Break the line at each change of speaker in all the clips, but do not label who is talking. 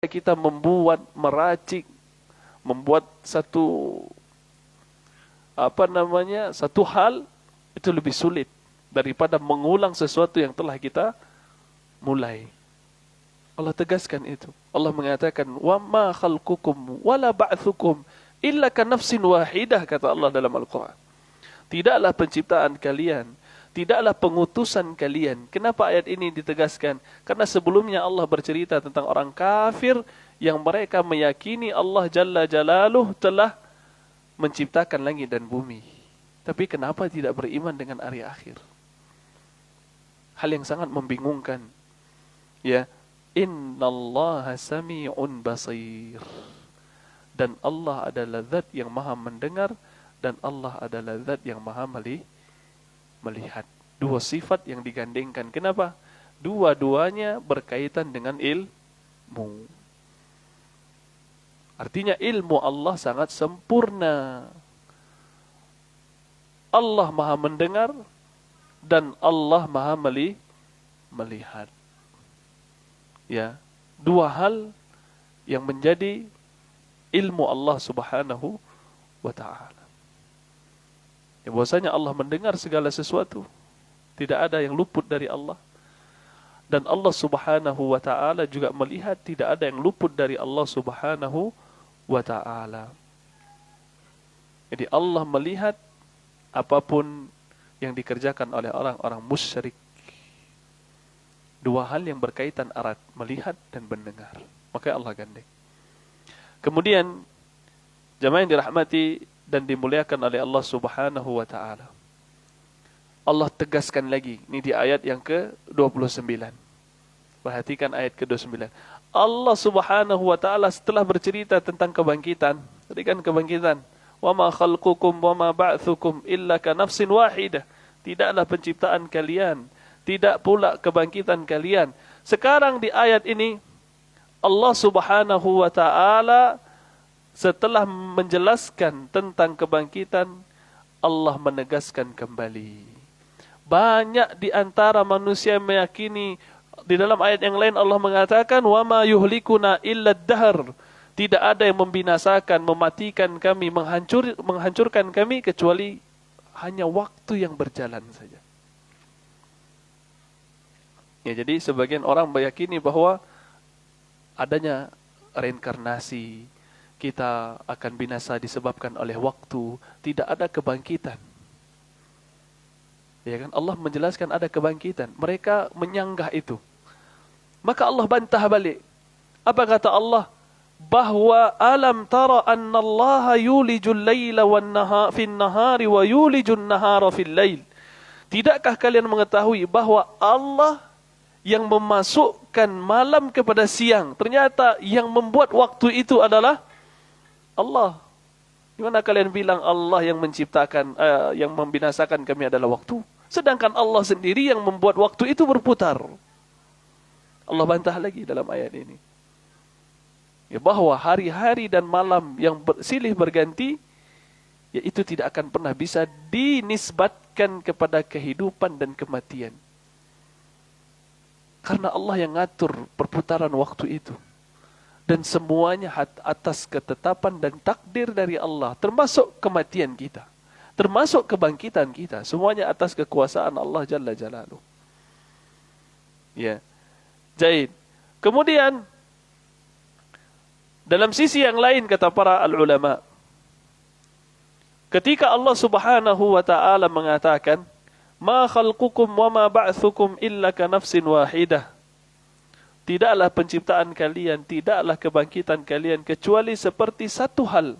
kita membuat, meracik, membuat satu hal itu lebih sulit daripada mengulang sesuatu yang telah kita mulai. Allah tegaskan itu. Allah mengatakan, "Wa ma khalqukum wala ba'tsukum illa ka nafsin wahidah," kata Allah dalam Al-Qur'an. Tidaklah penciptaan kalian, tidaklah pengutusan kalian. Kenapa ayat ini ditegaskan? Karena sebelumnya Allah bercerita tentang orang kafir yang mereka meyakini Allah Jalla Jalaluh telah menciptakan langit dan bumi. Tapi kenapa tidak beriman dengan hari akhir? Hal yang sangat membingungkan. Ya, innallaha sami'un basir. Dan Allah adalah zat yang maha mendengar, dan Allah adalah zat yang maha melihat. Dua sifat yang digandengkan. Kenapa? Dua-duanya berkaitan dengan ilmu. Artinya ilmu Allah sangat sempurna. Allah maha mendengar dan Allah maha melihat. Ya, dua hal yang menjadi ilmu Allah Subhanahu wa ta'ala. Ya, bahwasanya Allah mendengar segala sesuatu. Tidak ada yang luput dari Allah. Dan Allah Subhanahu wa ta'ala juga melihat, tidak ada yang luput dari Allah Subhanahu wa ta'ala. Jadi Allah melihat apapun yang dikerjakan oleh orang-orang musyrik. Dua hal yang berkaitan erat, melihat dan mendengar. Maka Allah gandeng. Kemudian jemaah yang dirahmati dan dimuliakan oleh Allah Subhanahu wa ta'ala, Allah tegaskan lagi, ini di ayat yang ke-29. Perhatikan ayat ke-29. Allah Subhanahu wa ta'ala setelah bercerita tentang kebangkitan, tadi kan kebangkitan, wa ma khalqukum wa ma ba'tsukum illa ka nafsin wahidah. Tidaklah penciptaan kalian, tidak pula kebangkitan kalian. Sekarang di ayat ini Allah Subhanahu wa ta'ala setelah menjelaskan tentang kebangkitan, Allah menegaskan kembali. Banyak di antara manusia yang meyakini. Di dalam ayat yang lain Allah mengatakan, wa ma yuhlikuna illa ad-dahr. Tidak ada yang membinasakan, mematikan kami, menghancurkan kami kecuali hanya waktu yang berjalan saja. Ya, jadi sebagian orang meyakini bahwa adanya reinkarnasi, kita akan binasa disebabkan oleh waktu, tidak ada kebangkitan. Ya kan? Allah menjelaskan ada kebangkitan. Mereka menyanggah itu. Maka Allah bantah balik. Apa kata Allah? Bahwa alam tara anna Allah yulijul laila wan nahar fin nahari wa yulijun nahara fil lail. Tidakkah kalian mengetahui bahwa Allah yang memasukkan malam kepada siang, ternyata yang membuat waktu itu adalah Allah. Gimana kalian bilang Allah yang menciptakan, yang membinasakan kami adalah waktu? Sedangkan Allah sendiri yang membuat waktu itu berputar. Allah bantah lagi dalam ayat ini. Ya, bahwa hari-hari dan malam yang silih berganti, ya itu tidak akan pernah bisa dinisbatkan kepada kehidupan dan kematian. Karena Allah yang ngatur perputaran waktu itu. Dan semuanya atas ketetapan dan takdir dari Allah. Termasuk kematian kita. Termasuk kebangkitan kita. Semuanya atas kekuasaan Allah Jalla Jalaluh. Ya. Jaid. Kemudian, dalam sisi yang lain kata para ulama, ketika Allah Subhanahu wa ta'ala mengatakan, ma khalqukum wa ma ba'tsukum illa ka nafsin wahidah. Tidaklah penciptaan kalian, tidaklah kebangkitan kalian kecuali seperti satu hal.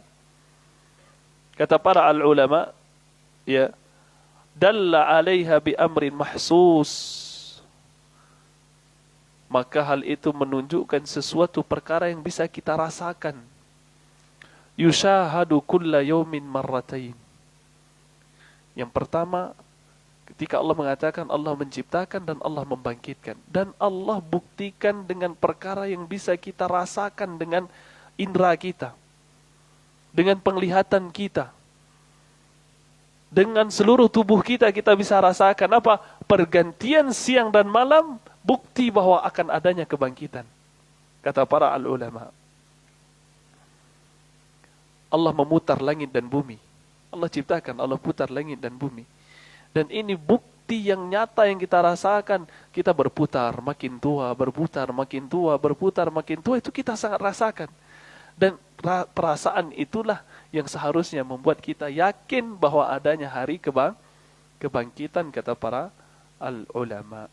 Kata para ulama, ya, dalla 'alaiha bi amrin mahsus. Maka hal itu menunjukkan sesuatu perkara yang bisa kita rasakan. Yushahadu kulla yawmin marratain. Yang pertama, ketika Allah mengatakan Allah menciptakan dan Allah membangkitkan. Dan Allah buktikan dengan perkara yang bisa kita rasakan dengan indera kita. Dengan penglihatan kita. Dengan seluruh tubuh kita bisa rasakan apa? Pergantian siang dan malam, bukti bahwa akan adanya kebangkitan. Kata para al-ulama, Allah memutar langit dan bumi. Allah ciptakan, Allah putar langit dan bumi. Dan ini bukti yang nyata yang kita rasakan. Kita berputar makin tua, berputar makin tua, berputar makin tua. Itu kita sangat rasakan. Dan perasaan itulah yang seharusnya membuat kita yakin bahwa adanya hari kebangkitan, kata para al-ulama.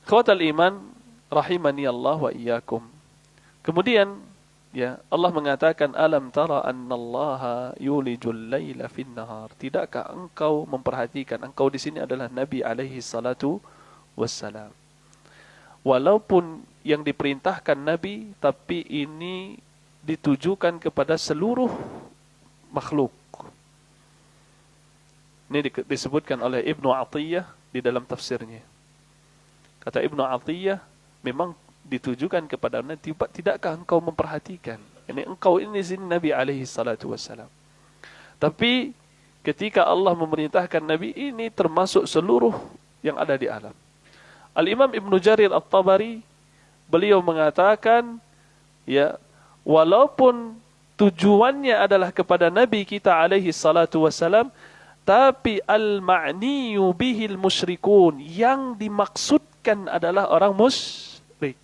Khawatal iman, rahimani Allah wa iyyakum. Kemudian, ya, Allah mengatakan, alam tara annallaha yulijul laila fin nahar. Tidakkah engkau memperhatikan, engkau di sini adalah Nabi alaihi salatu wassalam. Walaupun yang diperintahkan Nabi, tapi ini ditujukan kepada seluruh makhluk. Ini disebutkan oleh Ibnu Atiyah di dalam tafsirnya. Kata Ibnu Atiyah, memang ditujukan kepada Nabi, tidakkah engkau memperhatikan? Ini engkau ini sini Nabi alaihi salatu wassalam. Tapi ketika Allah memerintahkan Nabi, ini termasuk seluruh yang ada di alam. Al-Imam Ibnu Jarir At-Tabari, beliau mengatakan, ya, walaupun tujuannya adalah kepada Nabi kita alaihi salatu wassalam, tapi al-ma'niyu bihil musyrikun, yang dimaksudkan adalah orang musyrik.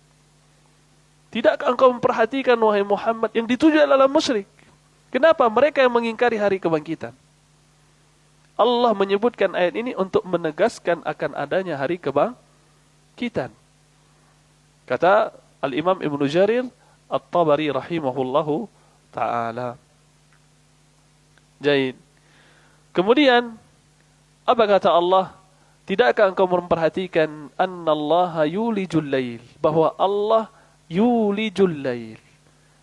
Tidakkah engkau memperhatikan, wahai Muhammad, yang dituju adalah musyrik? Kenapa? Mereka yang mengingkari hari kebangkitan. Allah menyebutkan ayat ini untuk menegaskan akan adanya hari kebangkitan. Kata Al-Imam Ibnu Jarir At-Tabari rahimahullahu ta'ala. Jaid. Kemudian, apa kata Allah? Tidakkah engkau memperhatikan annallaha yulijul lail, bahwa Allah yulijul lail.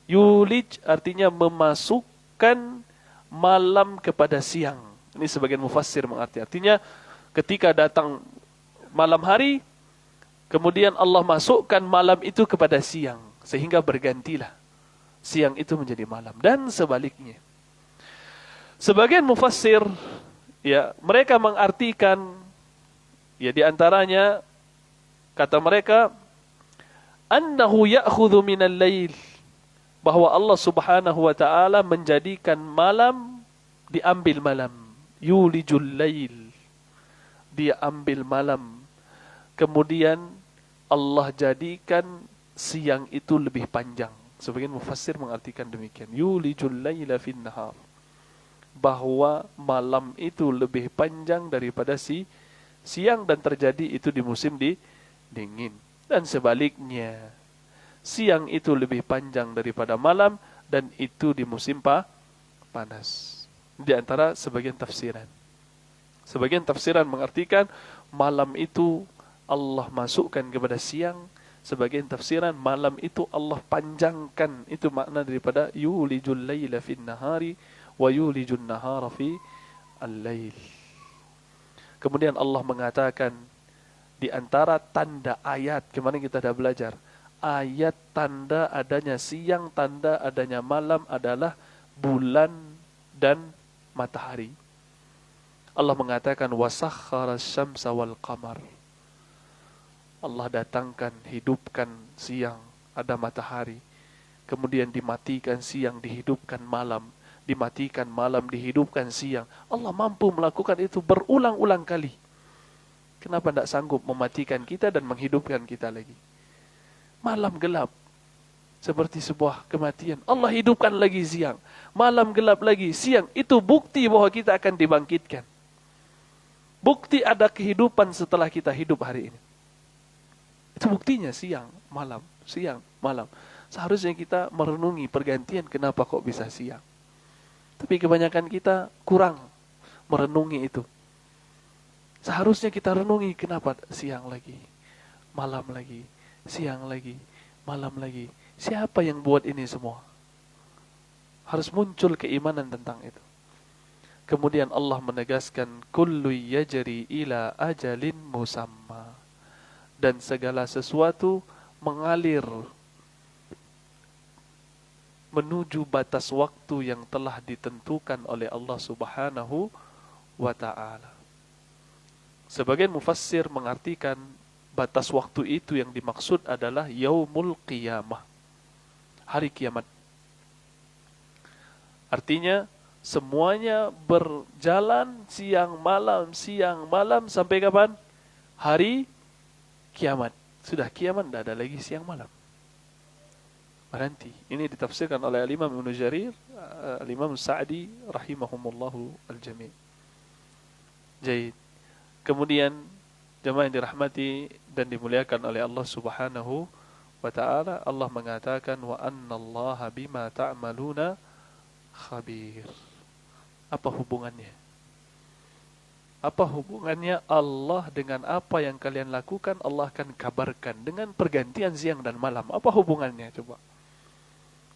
Yulij artinya memasukkan malam kepada siang. Ini sebagian mufassir mengerti. Artinya ketika datang malam hari, kemudian Allah masukkan malam itu kepada siang, sehingga bergantilah siang itu menjadi malam, dan sebaliknya. Sebagian mufassir, ya, mereka mengartikan, ya, di antaranya kata mereka, annahu ya'khudhu minal lail, bahwa Allah Subhanahu wa taala menjadikan malam, diambil malam. Yulijul lail, dia ambil malam. Kemudian Allah jadikan siang itu lebih panjang. Sebagian mufassir mengartikan demikian. Yulijul laila fin nahar, bahwa malam itu lebih panjang daripada siang, dan terjadi itu di musim dingin. Dan sebaliknya, siang itu lebih panjang daripada malam, dan itu di musim panas. Di antara sebagian tafsiran. Sebagian tafsiran mengartikan malam itu Allah masukkan kepada siang. Sebagian tafsiran malam itu Allah panjangkan. Itu makna daripada yulijul laila fin nahari wa yulijun nahara fi al-lail. Kemudian Allah mengatakan, di antara tanda ayat, kemarin kita dah belajar, ayat tanda adanya siang, tanda adanya malam adalah bulan dan matahari. Allah mengatakan wasakhkhara asy-syamsa wal qamar. Allah datangkan, hidupkan siang, ada matahari. Kemudian dimatikan siang, dihidupkan malam. Dimatikan malam, dihidupkan siang. Allah mampu melakukan itu berulang-ulang kali. Kenapa tidak sanggup mematikan kita dan menghidupkan kita lagi? Malam gelap, seperti sebuah kematian. Allah hidupkan lagi siang. Malam gelap lagi, siang. Itu bukti bahwa kita akan dibangkitkan. Bukti ada kehidupan setelah kita hidup hari ini. Itu buktinya siang, malam, siang, malam. Seharusnya kita merenungi pergantian, kenapa kok bisa siang. Tapi kebanyakan kita kurang merenungi itu. Seharusnya kita renungi, kenapa siang lagi, malam lagi, siang lagi, malam lagi. Siapa yang buat ini semua? Harus muncul keimanan tentang itu. Kemudian Allah menegaskan, kullu yajri ila ajalin musamma. Dan segala sesuatu mengalir menuju batas waktu yang telah ditentukan oleh Allah Subhanahu wa ta'ala. Sebagian mufassir mengartikan batas waktu itu yang dimaksud adalah yaumul qiyamah, hari kiamat. Artinya semuanya berjalan siang malam sampai kapan? Hari kiamat. Sudah kiamat, tidak ada lagi siang malam. Berhenti. Ini ditafsirkan oleh Imam Ibn Jarir, Imam Sa'di rahimahumullahu al-jami'. Jaid. Kemudian jemaah yang dirahmati dan dimuliakan oleh Allah Subhanahu wa taala, Allah mengatakan wa annallaha bima ta'maluna khabir. Apa hubungannya? Apa hubungannya Allah dengan apa yang kalian lakukan? Allah akan kabarkan dengan pergantian siang dan malam. Apa hubungannya coba?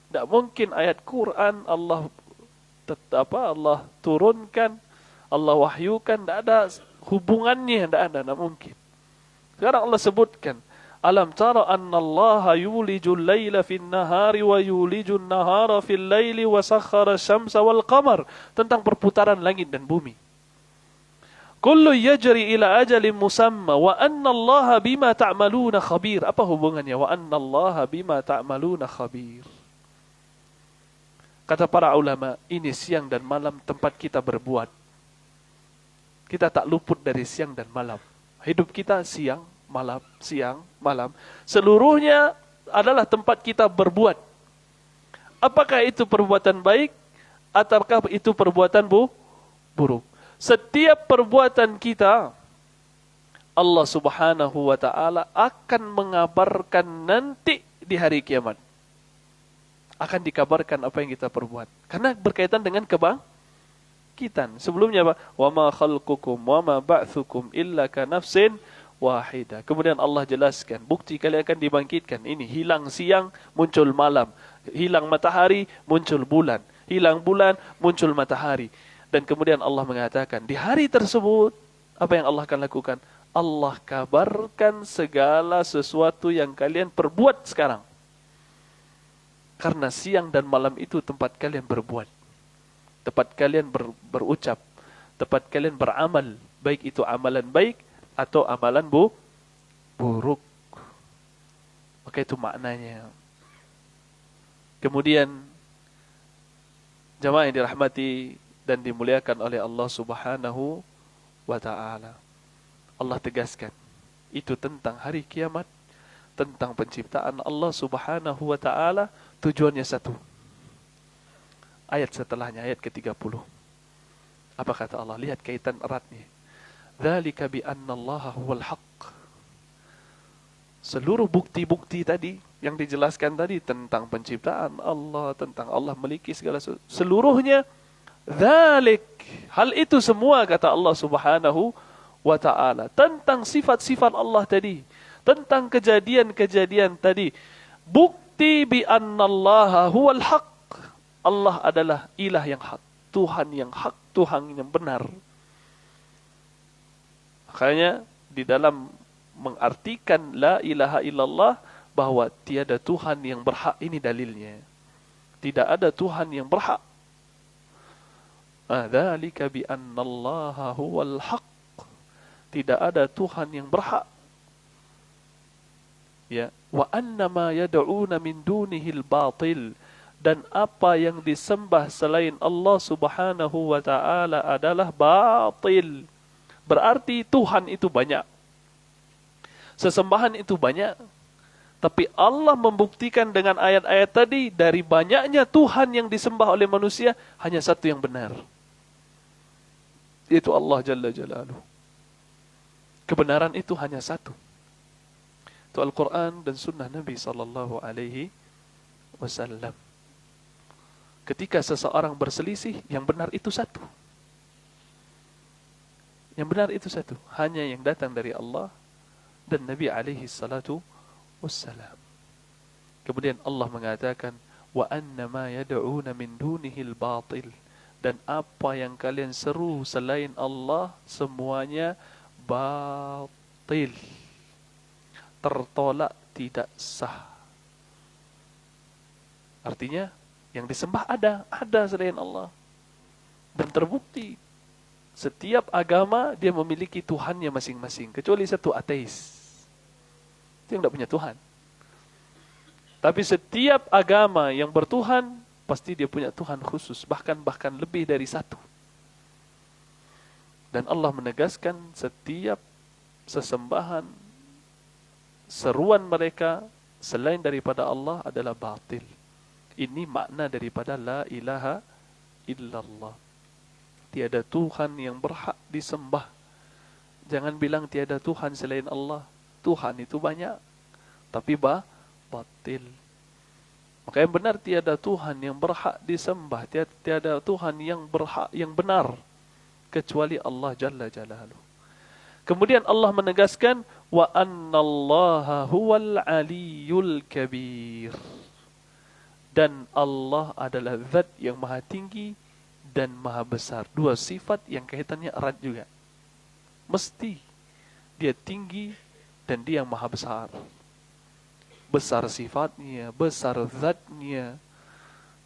Tidak mungkin ayat Quran Allah turunkan, Allah wahyukan, tidak ada hubungannya, tidak mungkin. Sekarang Allah sebutkan, alam tara anna Allah yulijul laila fin nahari wa yulijul nahara fil laili wa sakhara syamsa wal qamar, tentang perputaran langit dan bumi. Kullu yajri ila ajalin musamma wa anna Allah bima ta'maluna khabir. Apa hubungannya wa anna Allah bima ta'maluna khabir? Kata para ulama, ini siang dan malam tempat kita berbuat. Kita tak luput dari siang dan malam. Hidup kita siang, malam. Seluruhnya adalah tempat kita berbuat. Apakah itu perbuatan baik ataukah itu perbuatan buruk? Setiap perbuatan kita, Allah Subhanahu wa taala akan mengabarkan nanti di hari kiamat. Akan dikabarkan apa yang kita perbuat. Karena berkaitan dengan kebangkitan. Sebelumnya apa? Wa ma khalqukum wa ma ba'tsukum illa ka nafsin wahidah. Kemudian Allah jelaskan, bukti kalian akan dibangkitkan. Ini hilang siang, muncul malam. Hilang matahari, muncul bulan. Hilang bulan, muncul matahari. Dan kemudian Allah mengatakan, di hari tersebut, apa yang Allah akan lakukan? Allah kabarkan segala sesuatu yang kalian perbuat sekarang. Karena siang dan malam itu tempat kalian berbuat. Tempat kalian berucap. Tempat kalian beramal. Baik itu amalan baik atau amalan buruk. Maka itu maknanya. Kemudian, jamaah yang dirahmati dan dimuliakan oleh Allah Subhanahu wa ta'ala, Allah tegaskan, itu tentang hari kiamat, tentang penciptaan Allah Subhanahu wa ta'ala, tujuannya satu. Ayat setelahnya, ayat ke-30. Apa kata Allah? Lihat kaitan eratnya. Dzalika bi anna Allah huwal haqq. Seluruh bukti-bukti tadi yang dijelaskan tadi tentang penciptaan Allah, tentang Allah memiliki segala sesuatu, seluruhnya dzalik, hal itu semua kata Allah Subhanahu wa ta'ala tentang sifat-sifat Allah tadi, tentang kejadian-kejadian tadi, bukti bi annallaha huwal haqq. Allah adalah ilah yang hak, Tuhan yang hak, Tuhan yang benar. Makanya di dalam mengartikan la ilaha illallah, bahwa tiada Tuhan yang berhak, ini dalilnya. Tidak ada Tuhan yang berhak. Dzalika bi annallaha huwal haqq. Tidak ada Tuhan yang berhak. Ya, wa annama yad'una min dunihil batil, dan apa yang disembah selain Allah Subhanahu wa taala adalah batil. Berarti Tuhan itu banyak. Sesembahan itu banyak. Tapi Allah membuktikan dengan ayat-ayat tadi, dari banyaknya Tuhan yang disembah oleh manusia, hanya satu yang benar. Yaitu Allah Jalla Jalaluhu. Kebenaran itu hanya satu. Itu Al-Quran dan Sunnah Nabi Sallallahu Alaihi Wasallam. Ketika seseorang berselisih, yang benar itu satu. Yang benar itu satu. Hanya yang datang dari Allah dan Nabi Alaihi Salatu Wassalam. Kemudian Allah mengatakan, wa annama yad'una min dunihil batil, dan apa yang kalian seru selain Allah semuanya batil, tertolak, tidak sah. Artinya yang disembah ada selain Allah, dan terbukti setiap agama dia memiliki Tuhannya masing-masing, kecuali satu ateis. itu yang tidak punya Tuhan. Tapi setiap agama yang bertuhan, pasti dia punya Tuhan khusus, bahkan lebih dari satu. Dan Allah menegaskan setiap sesembahan, seruan mereka selain daripada Allah adalah batil. Ini makna daripada la ilaha illallah. Tiada Tuhan yang berhak disembah. Jangan bilang tiada Tuhan selain Allah. Tuhan itu banyak, tapi batil. Maka yang benar, tiada Tuhan yang berhak disembah, tiada Tuhan yang berhak, yang benar, kecuali Allah Jalla Jalaluhu. Kemudian Allah menegaskan, wa annallaha huwal aliyul kabir. Dan Allah adalah zat yang maha tinggi dan maha besar. Dua sifat yang kaitannya erat juga. Mesti dia tinggi dan dia yang maha besar. Besar sifatnya, besar zatnya,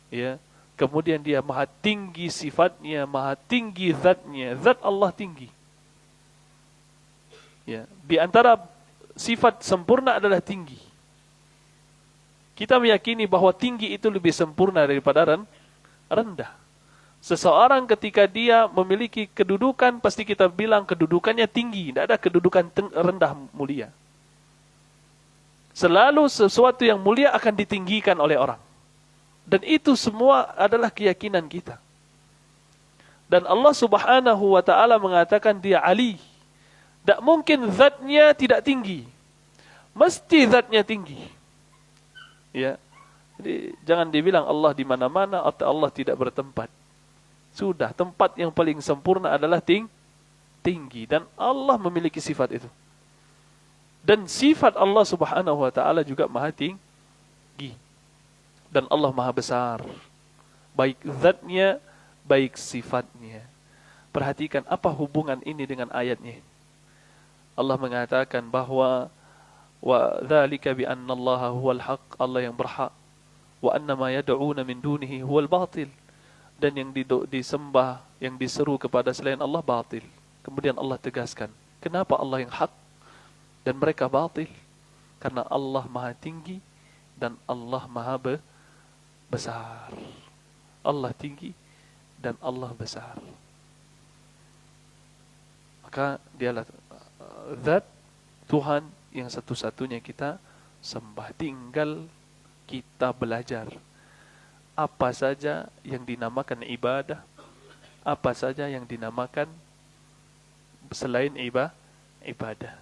ya. Kemudian dia maha tinggi sifatnya, maha tinggi zatnya. Zat Allah tinggi. Ya, di antara sifat sempurna adalah tinggi. Kita meyakini bahwa tinggi itu lebih sempurna daripada rendah. Seseorang ketika dia memiliki kedudukan, pasti kita bilang kedudukannya tinggi, tidak ada kedudukan rendah mulia. Selalu sesuatu yang mulia akan ditinggikan oleh orang. Dan itu semua adalah keyakinan kita. Dan Allah Subhanahu wa ta'ala mengatakan dia Ali. Tak mungkin zatnya tidak tinggi. Mesti zatnya tinggi. Ya. Jadi jangan dibilang Allah di mana-mana atau Allah tidak bertempat. Sudah, tempat yang paling sempurna adalah tinggi. Dan Allah memiliki sifat itu. Dan sifat Allah Subhanahu wa ta'ala juga maha tinggi. Dan Allah maha besar. Baik zatnya, baik sifatnya. Perhatikan apa hubungan ini dengan ayatnya. Allah mengatakan bahwa wa dzalika bi anna Allah huwal haq, Allah yang berhak. Wa anna ma yad'una min dunihi huwal batil. Dan yang disembah, yang diseru kepada selain Allah batil. Kemudian Allah tegaskan, kenapa Allah yang hak dan mereka batil? Karena Allah maha tinggi dan Allah maha besar. Allah tinggi dan Allah besar. Maka dialah zat Tuhan yang satu-satunya kita sembah. Tinggal kita belajar apa saja yang dinamakan ibadah, apa saja yang dinamakan selain ibadah.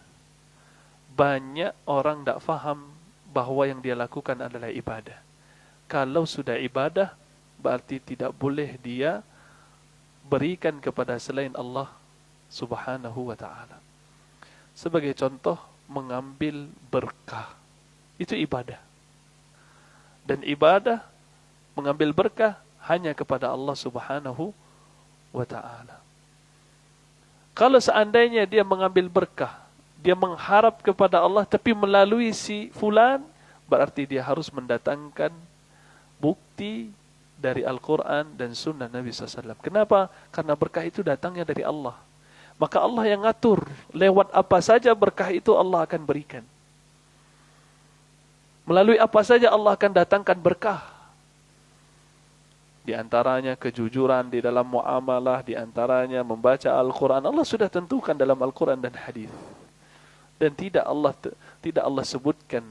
Banyak orang tidak faham bahwa yang dia lakukan adalah ibadah. Kalau sudah ibadah, berarti tidak boleh dia berikan kepada selain Allah Subhanahu wa ta'ala. Sebagai contoh, mengambil berkah. Itu ibadah. Dan ibadah, mengambil berkah hanya kepada Allah Subhanahu wa ta'ala. Kalau seandainya dia mengambil berkah, dia mengharap kepada Allah tapi melalui si fulan, berarti dia harus mendatangkan bukti dari Al-Quran dan Sunnah Nabi SAW. Kenapa? Karena berkah itu datangnya dari Allah. Maka Allah yang ngatur lewat apa saja berkah itu Allah akan berikan. Melalui apa saja Allah akan datangkan berkah. Di antaranya kejujuran di dalam muamalah, di antaranya membaca Al-Quran. Allah sudah tentukan dalam Al-Quran dan hadis. Dan tidak Allah sebutkan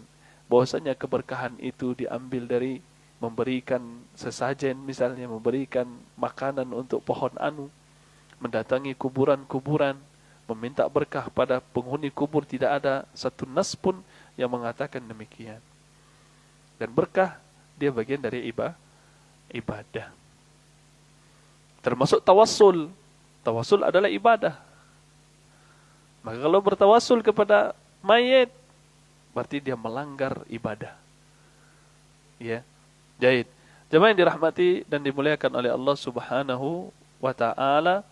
bahwasanya keberkahan itu diambil dari memberikan sesajen, misalnya memberikan makanan untuk pohon anu, mendatangi kuburan-kuburan, meminta berkah pada penghuni kubur. Tidak ada satu nas pun yang mengatakan demikian. Dan berkah dia bagian dari ibadah. Termasuk tawassul. Tawassul adalah ibadah. Maka kalau bertawassul kepada mayit, berarti dia melanggar ibadah. Ya. Jahid. Jemaah yang dirahmati dan dimuliakan oleh Allah Subhanahu wa ta'ala.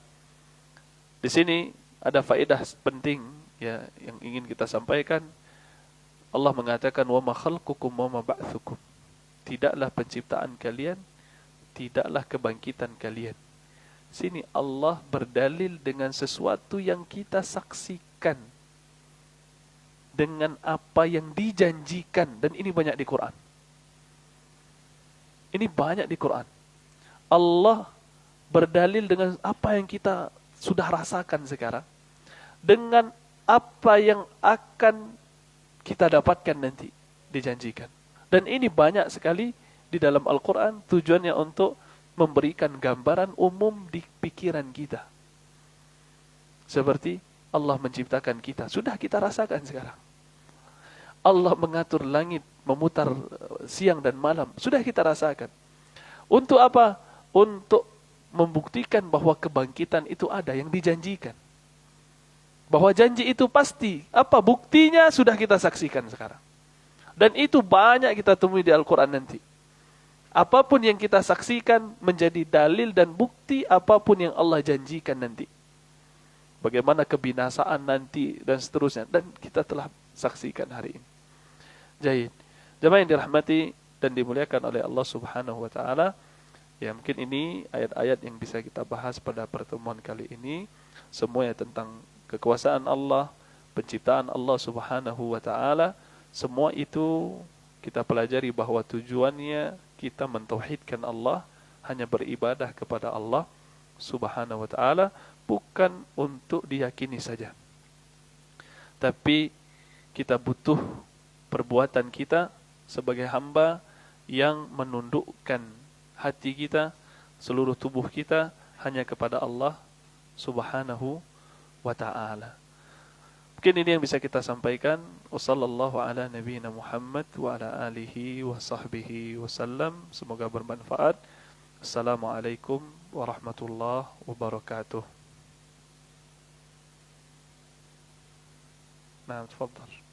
Di sini ada faedah penting ya yang ingin kita sampaikan. Allah mengatakan wa ma khalqukum wa ma ba'tsukum. Tidaklah penciptaan kalian, tidaklah kebangkitan kalian. Sini Allah berdalil dengan sesuatu yang kita saksikan. dengan apa yang dijanjikan. Dan ini banyak di Quran. Ini banyak di Quran. Allah berdalil dengan apa yang kita sudah rasakan sekarang, dengan apa yang akan kita dapatkan nanti, dijanjikan. Dan ini banyak sekali di dalam Al-Quran, tujuannya untuk memberikan gambaran umum di pikiran kita. Seperti Allah menciptakan kita, sudah kita rasakan sekarang. Allah mengatur langit, memutar siang dan malam, sudah kita rasakan. Untuk apa? Untuk membuktikan bahwa kebangkitan itu ada yang dijanjikan. Bahwa janji itu pasti. Apa buktinya sudah kita saksikan sekarang. Dan itu banyak kita temui di Al-Quran nanti. Apapun yang kita saksikan menjadi dalil dan bukti apapun yang Allah janjikan nanti. Bagaimana kebinasaan nanti dan seterusnya. Dan kita telah saksikan hari ini. Jahid. Jemaah yang dirahmati dan dimuliakan oleh Allah Subhanahu wa taala, ya mungkin ini ayat-ayat yang bisa kita bahas pada pertemuan kali ini, semuanya tentang kekuasaan Allah, penciptaan Allah Subhanahu wa taala. Semua itu kita pelajari bahwa tujuannya kita mentauhidkan Allah, hanya beribadah kepada Allah Subhanahu wa taala, bukan untuk diyakini saja. Tapi kita butuh perbuatan kita sebagai hamba yang menundukkan hati kita, seluruh tubuh kita hanya kepada Allah Subhanahu wa ta'ala. Mungkin ini yang bisa kita sampaikan. Wassallallahu ala nabiyina Muhammad wa ala alihi wa sahbihi wasallam. Semoga bermanfaat. Assalamualaikum warahmatullahi wabarakatuh. Nah, tafadhal.